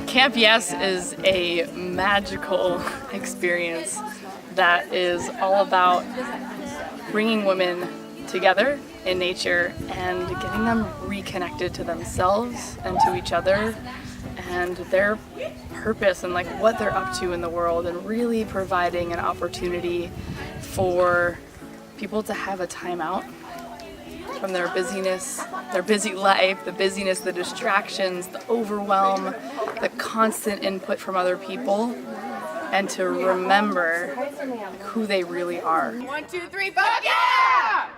Camp Yes is a magical experience that is all about bringing women together in nature and getting them reconnected to themselves and to each other and their purpose and like what they're up to in the world, and really providing an opportunity for people to have a time out from their busyness, their busy life, the busyness, the distractions, the overwhelm, the constant input from other people, and to remember who they really are. 1, 2, 3, 4, yeah!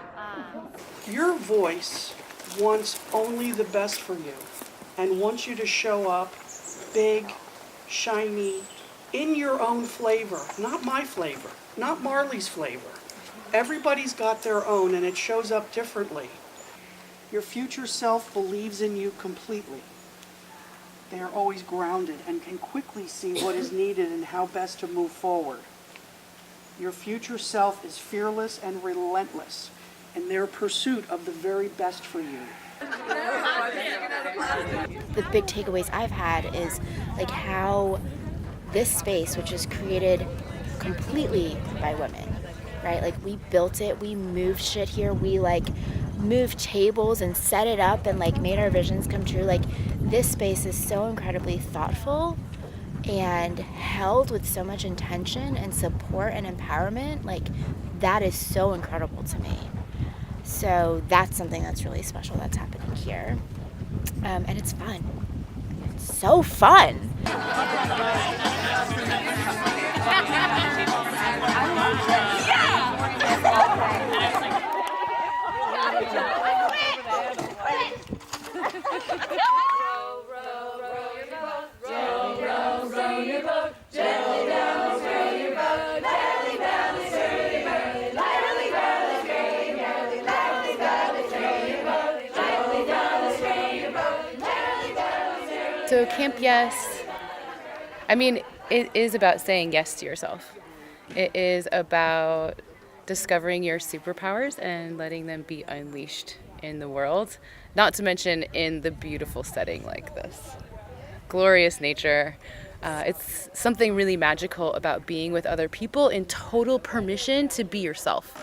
Your voice wants only the best for you and wants you to show up big, shiny, in your own flavor, not my flavor, not Marley's flavor. Everybody's got their own, and it shows up differently. Your future self believes in you completely. They are always grounded and can quickly see what is needed and how best to move forward. Your future self is fearless and relentless in their pursuit of the very best for you. The big takeaways I've had is like how this space, which is created completely by women, right? Like we built it, we moved shit here, we like moved tables and set it up and like made our visions come true. Like this space is so incredibly thoughtful and held with so much intention and support and empowerment. Like that is so incredible to me. So that's something that's really special that's happening here. And it's fun. It's so fun. So Camp Yes, I mean, it is about saying yes to yourself. It is about discovering your superpowers and letting them be unleashed in the world, not to mention in the beautiful setting like this. Glorious nature. It's something really magical about being with other people in total permission to be yourself.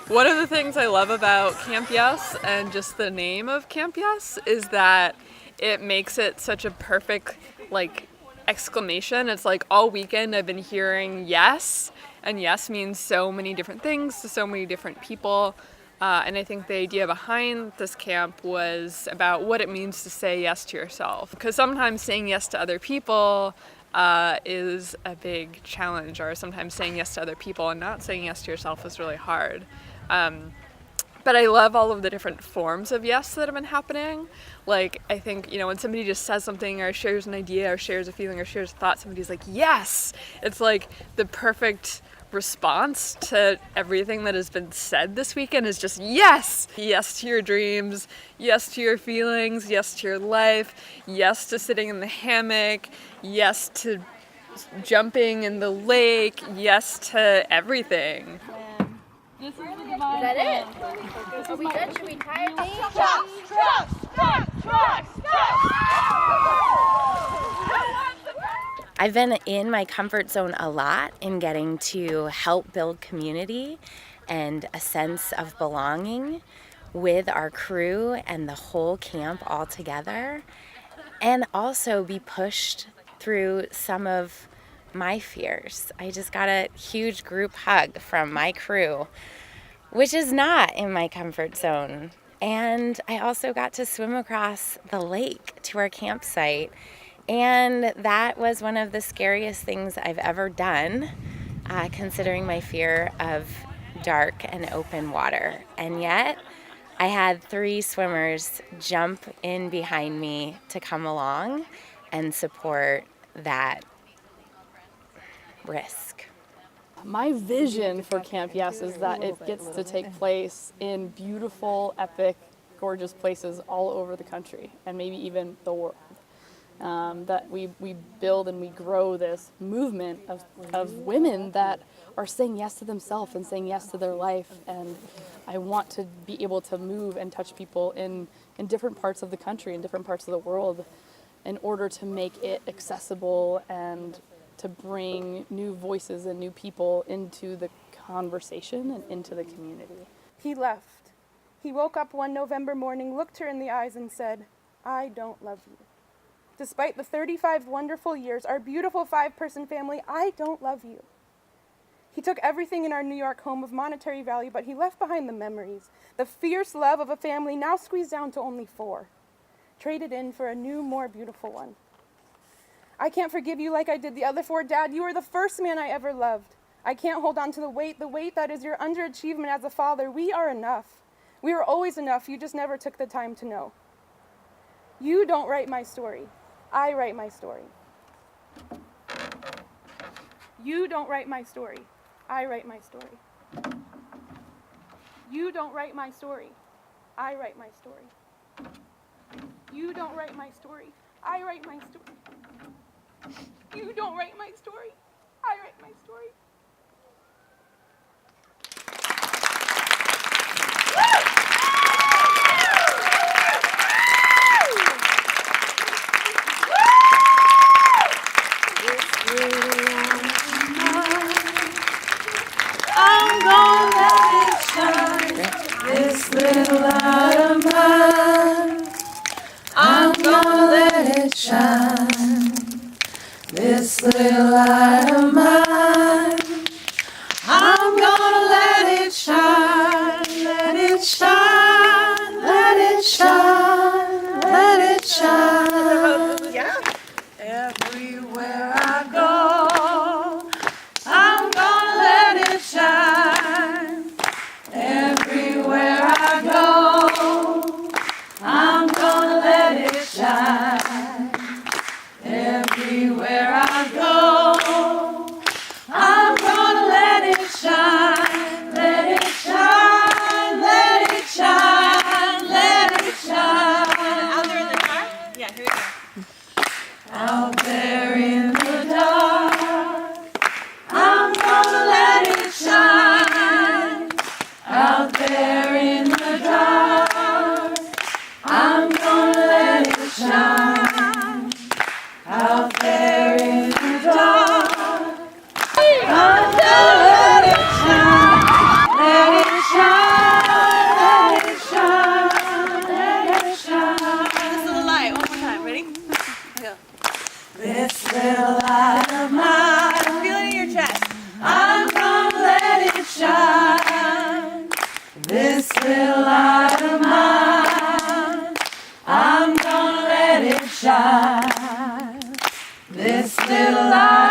One of the things I love about Camp Yes and just the name of Camp Yes is that it makes it such a perfect like exclamation. It's like all weekend I've been hearing yes, and yes means so many different things to so many different people. And I think the idea behind this camp was about what it means to say yes to yourself. Because sometimes saying yes to other people is a big challenge, or sometimes saying yes to other people and not saying yes to yourself is really hard. But I love all of the different forms of yes that have been happening. Like, I think, when somebody just says something or shares an idea or shares a feeling or shares a thought, somebody's like, yes! It's like the perfect response to everything that has been said this weekend is just yes! Yes to your dreams, yes to your feelings, yes to your life, yes to sitting in the hammock, yes to jumping in the lake, yes to everything. Is that it? Are we done? Should we tie it? I've been in my comfort zone a lot in getting to help build community and a sense of belonging with our crew and the whole camp all together, and also be pushed through some of my fears. I just got a huge group hug from my crew, which is not in my comfort zone. And I also got to swim across the lake to our campsite. And that was one of the scariest things I've ever done, considering my fear of dark and open water. And yet I had 3 swimmers jump in behind me to come along and support that risk. My vision for Camp Yes is that it gets to take place in beautiful, epic, gorgeous places all over the country and maybe even the world. that we build and we grow this movement of women that are saying yes to themselves and saying yes to their life. And I want to be able to move and touch people in different parts of the country, in different parts of the world, in order to make it accessible and to bring new voices and new people into the conversation and into the community. He left. He woke up one November morning, looked her in the eyes and said, "I don't love you. Despite the 35 wonderful years, our beautiful 5-person family, I don't love you." He took everything in our New York home of monetary value, but he left behind the memories, the fierce love of a family now squeezed down to only 4, traded in for a new, more beautiful one. I can't forgive you like I did the other 4, Dad. You were the first man I ever loved. I can't hold on to the weight that is your underachievement as a father. We are enough. We were always enough. You just never took the time to know. You don't write my story. I write my story. You don't write my story. I write my story. You don't write my story. I write my story. You don't write my story. I write my story. You don't write my story. I write my story. I'm gonna let it shine, this little light of mine. I'm gonna let it shine, this little light of mine. I'm gonna let it shine, let it shine, let it shine, let it shine. Yeah. Everywhere I go, I'm gonna let it shine. Everywhere I go, I'm gonna let it shine. Everywhere I go, I'm gonna let it shine. Let it shine, let it shine, let it shine. Out there in the car? Yeah, here we go. Out there in the dark, I'm gonna let it shine. Out there in the dark, I'm gonna let it shine. Out there in the dark, I'm gonna let it shine. Let it shine, let it shine, let it shine. This little light, one more time, ready? Go. This little light of mine, feel it in your chest. I'm gonna let it shine. This little light of mine, I'm gonna let it shine. This little light.